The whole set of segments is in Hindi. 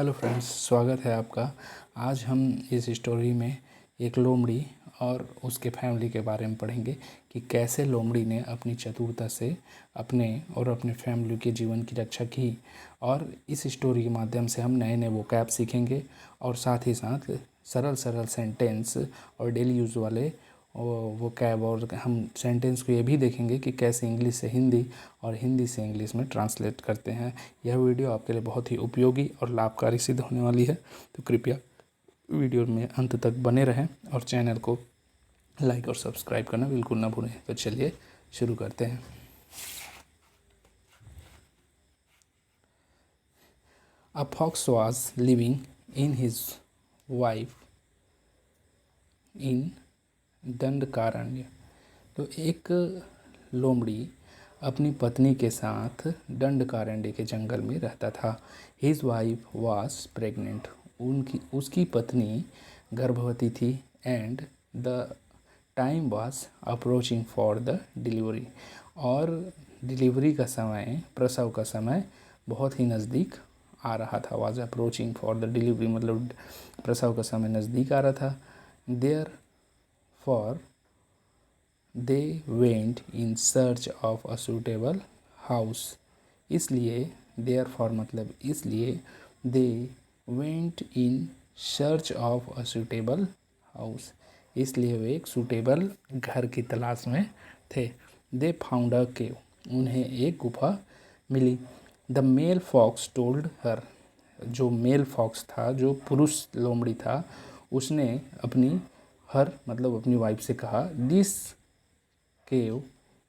हेलो फ्रेंड्स, स्वागत है आपका। आज हम इस स्टोरी में एक लोमड़ी और उसके फैमिली के बारे में पढ़ेंगे कि कैसे लोमड़ी ने अपनी चतुरता से अपने और अपने फैमिली के जीवन की रक्षा की। और इस स्टोरी के माध्यम से हम नए नए वोकैब सीखेंगे और साथ ही साथ सरल सरल सेंटेंस और डेली यूज़ वाले वोकैब, और हम सेंटेंस को ये भी देखेंगे कि कैसे इंग्लिश से हिंदी और हिंदी से इंग्लिश में ट्रांसलेट करते हैं। यह वीडियो आपके लिए बहुत ही उपयोगी और लाभकारी सिद्ध होने वाली है, तो कृपया वीडियो में अंत तक बने रहें और चैनल को लाइक और सब्सक्राइब करना बिल्कुल ना भूलें। तो चलिए शुरू करते हैं। A fox was living in his wife in Dandakaranya. तो एक लोमड़ी अपनी पत्नी के साथ दंडकारण्य के जंगल में रहता था। His wife was pregnant. उसकी पत्नी गर्भवती थी। And the time was approaching for the delivery. और डिलीवरी का समय, प्रसव का समय बहुत ही नज़दीक आ रहा था। Was approaching for the delivery मतलब प्रसव का समय नज़दीक आ रहा था। Therefore they went in search of a suitable house. इसलिए देयर फॉर मतलब इसलिए they went in search of a suitable house. इसलिए वे एक सूटेबल घर की तलाश में थे। They found a cave. उन्हें एक गुफा मिली। The male fox told her. जो मेल फॉक्स था, जो पुरुष लोमड़ी था, उसने अपनी हर मतलब अपनी वाइफ से कहा, this cave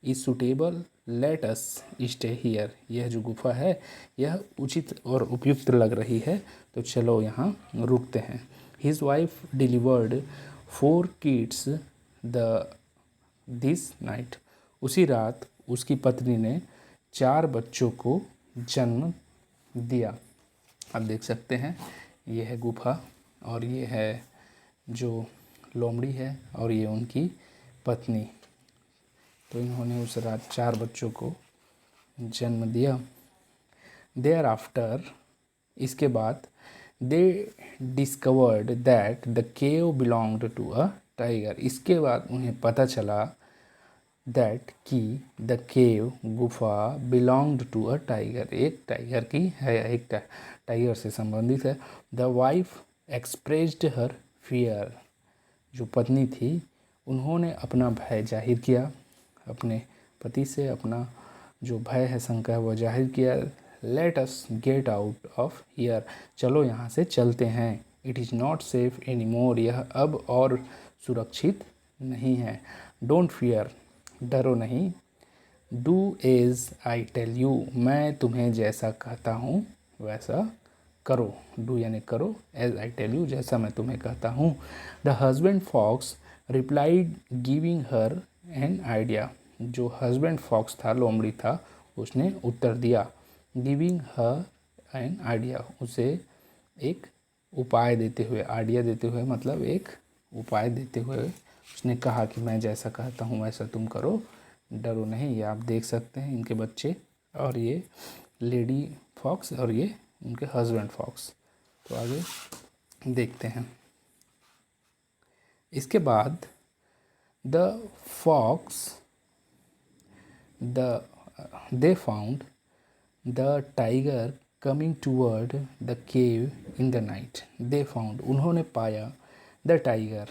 is suitable, let us stay here. यह जो गुफा है यह उचित और उपयुक्त लग रही है, तो चलो यहाँ रुकते हैं। His wife delivered 4 kids this night. उसी रात उसकी पत्नी ने 4 बच्चों को जन्म दिया। आप देख सकते हैं ये है गुफा और ये है जो लोमड़ी है और ये उनकी पत्नी। तो इन्होंने उस रात 4 बच्चों को जन्म दिया। देयर आफ्टर, इसके बाद, they discovered that the cave belonged to a tiger. इसके बाद उन्हें पता चला दैट कि द केव गुफा बिलोंग्ड टू अ टाइगर, एक टाइगर की है, एक टाइगर से संबंधित है। The wife expressed her fear. जो पत्नी थी उन्होंने अपना भय जाहिर किया, अपने पति से अपना जो भय है, शंका है, वह जाहिर किया। Let us get out of here. चलो यहाँ से चलते हैं। It is not safe any more. यह अब और सुरक्षित नहीं है। डोंट फियर, डरो नहीं। Do as I tell you, मैं तुम्हें जैसा कहता हूँ वैसा करो। डू यानी करो, एज आई टेल यू जैसा मैं तुम्हें कहता हूँ। The husband fox replied giving her an idea. जो हस्बैंड फॉक्स था, लोमड़ी था, उसने उत्तर दिया। गिविंग हर एन आइडिया, उसे एक उपाय देते हुए, आइडिया देते हुए मतलब एक उपाय देते हुए उसने कहा कि मैं जैसा कहता हूँ वैसा तुम करो, डरो नहीं। ये आप देख सकते हैं इनके बच्चे, और ये लेडी फॉक्स और ये उनके हस्बैंड फॉक्स। तो आगे देखते हैं। इसके बाद the fox they found the tiger coming toward the cave in the night. They found, उन्होंने पाया, the tiger,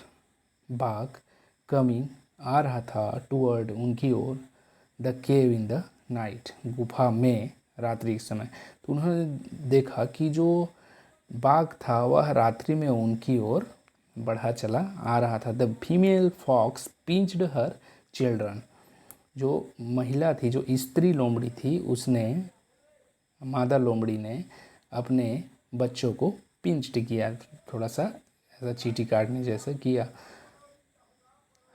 बाघ, coming, आ रहा था, toward, उनकी ओर, the cave in the night, गुफा में रात्रि के समय। तो उन्होंने देखा कि जो बाघ था वह रात्रि में उनकी ओर बढ़ा चला आ रहा था। The female fox pinched her children. जो महिला थी, जो स्त्री लोमड़ी थी, उसने, मादा लोमड़ी ने अपने बच्चों को पिंच्ड किया, थोड़ा सा ऐसा चींटी काटने जैसा किया।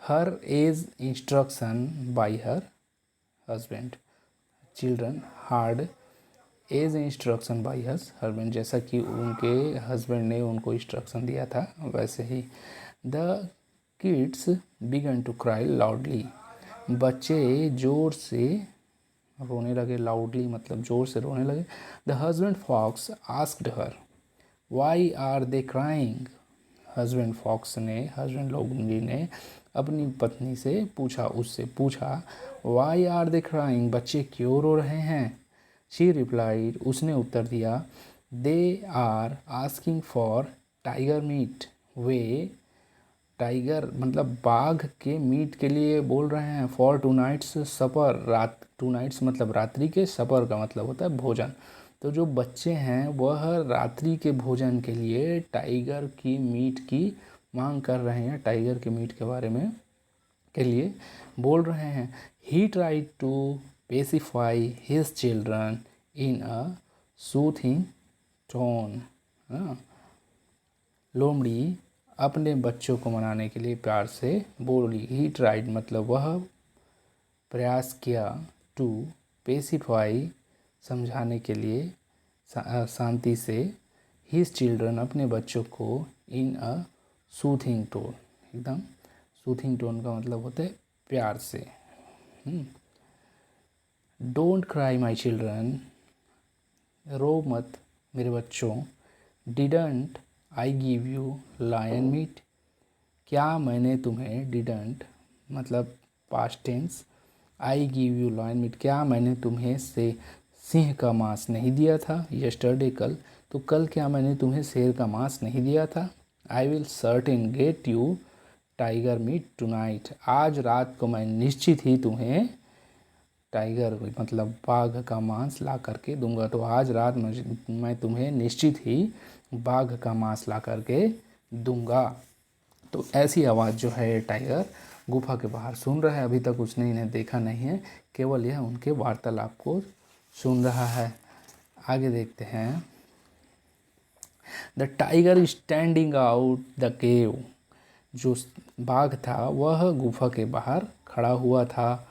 Her as instruction by her husband. Children heard as instruction by his husband, जैसा कि उनके हस्बैंड ने उनको इंस्ट्रक्शन दिया था वैसे ही। The kids began to cry loudly. बच्चे जोर से रोने लगे, लाउडली मतलब जोर से रोने लगे। The husband fox asked her, why are they crying, husband लोमड़ी ने अपनी पत्नी से पूछा, उससे पूछा, वाई आर दे क्राइंग, बच्चे क्यों रो रहे हैं। शी रिप्लाइड, उसने उत्तर दिया, they are asking for tiger meat, वे टाइगर मतलब बाघ के मीट के लिए बोल रहे हैं। For tonight's supper, tonight's मतलब रात्रि के, सपर का मतलब होता है भोजन। तो जो बच्चे हैं वह रात्रि के भोजन के लिए टाइगर की मीट की मांग कर रहे हैं, टाइगर के मीट के बारे में के लिए बोल रहे हैं। He tried to pacify his children in a soothing tone. लोमड़ी अपने बच्चों को मनाने के लिए प्यार से बोली। ही ट्राइड मतलब वह प्रयास किया, टू पेसिफाई समझाने के लिए, शांति से, हिज चिल्ड्रन अपने बच्चों को, इन अ सूथिंग टोन, एकदम सूथिंग टोन का मतलब होता है प्यार से। डोंट क्राई माई चिल्ड्रन, रो मत मेरे बच्चों। Didn't I give you lion meat, क्या मैंने तुम्हें, डिडंट मतलब past tense, I give you lion meat, क्या मैंने तुम्हें से सिंह का मांस नहीं दिया था। यस्टरडे कल, तो कल क्या मैंने तुम्हें शेर का मांस नहीं दिया था। I will certain get you tiger meat tonight, आज रात को मैं निश्चित ही तुम्हें टाइगर मतलब बाघ का मांस ला करके दूंगा। तो आज रात मैं तुम्हें निश्चित ही बाघ का मांस ला करके दूंगा। तो ऐसी आवाज़ जो है टाइगर गुफा के बाहर सुन रहा है। अभी तक उसने इन्हें देखा नहीं है, केवल यह उनके वार्तालाप को सुन रहा है। आगे देखते हैं। The tiger standing out the cave, जो बाघ था वह गुफा के बाहर खड़ा हुआ था।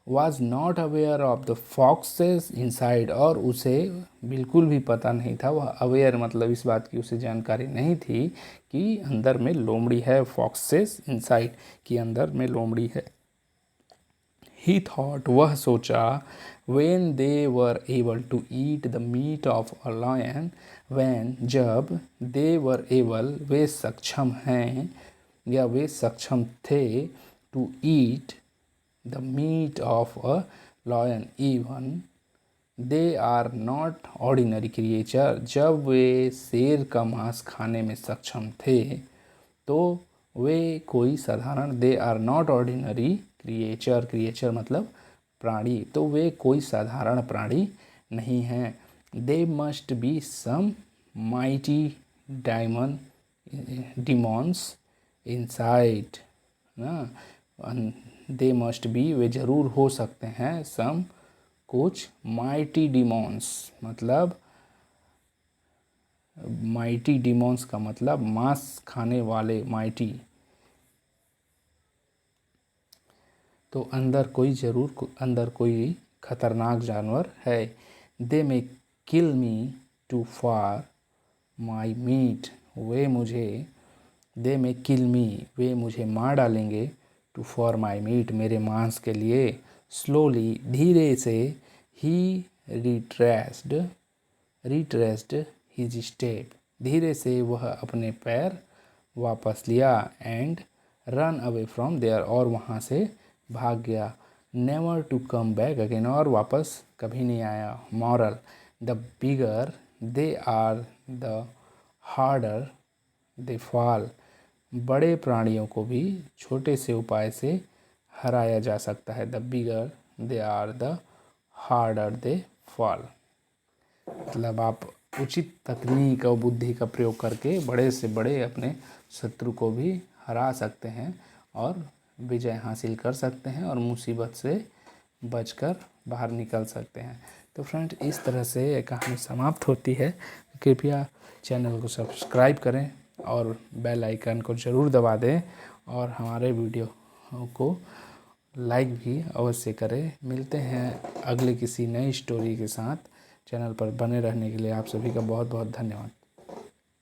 Was not aware of the foxes inside, और उसे बिल्कुल भी पता नहीं था, वह अवेयर मतलब इस बात की उसे जानकारी नहीं थी कि अंदर में लोमड़ी है। फॉक्सेस इनसाइड कि अंदर में लोमड़ी है। ही थॉट वह सोचा, when they were able to eat the meat of a lion, when जब they were able वे सक्षम हैं या वे सक्षम थे, to eat the meat of a lion, even they are not ordinary creature, जब वे शेर का मांस खाने में सक्षम थे तो वे कोई साधारण, they are not ordinary creature, creature मतलब प्राणी, तो वे कोई साधारण प्राणी नहीं हैं। They must be some mighty demons inside ना, दे मस्ट बी वे जरूर हो सकते हैं, सम कुछ, माइटी डिमॉन्स मतलब, माइटी डिमॉन्स का मतलब मांस खाने वाले, माइटी, तो अंदर कोई खतरनाक जानवर है। They may kill me too for my meat, वे मुझे, दे मे किल मी वे मुझे मार डालेंगे, टू फॉर माई मीट मेरे मांस के लिए। स्लोली धीरे से, ही रिट्रेस्ड हिज स्टेप, धीरे से वह अपने पैर वापस लिया। And run away from there, और वहाँ से भाग गया। Never to come back again, और वापस कभी नहीं आया। Moral, the bigger they are the harder they fall, बड़े प्राणियों को भी छोटे से उपाय से हराया जा सकता है। The bigger they are the harder they fall, मतलब आप उचित तकनीक और बुद्धि का प्रयोग करके बड़े से बड़े अपने शत्रु को भी हरा सकते हैं और विजय हासिल कर सकते हैं और मुसीबत से बचकर बाहर निकल सकते हैं। तो फ्रेंड, इस तरह से ये कहानी समाप्त होती है। कृपया चैनल को सब्सक्राइब करें और बेल आइकन को ज़रूर दबा दें और हमारे वीडियो को लाइक भी अवश्य करें। मिलते हैं अगले किसी नई स्टोरी के साथ। चैनल पर बने रहने के लिए आप सभी का बहुत बहुत धन्यवाद।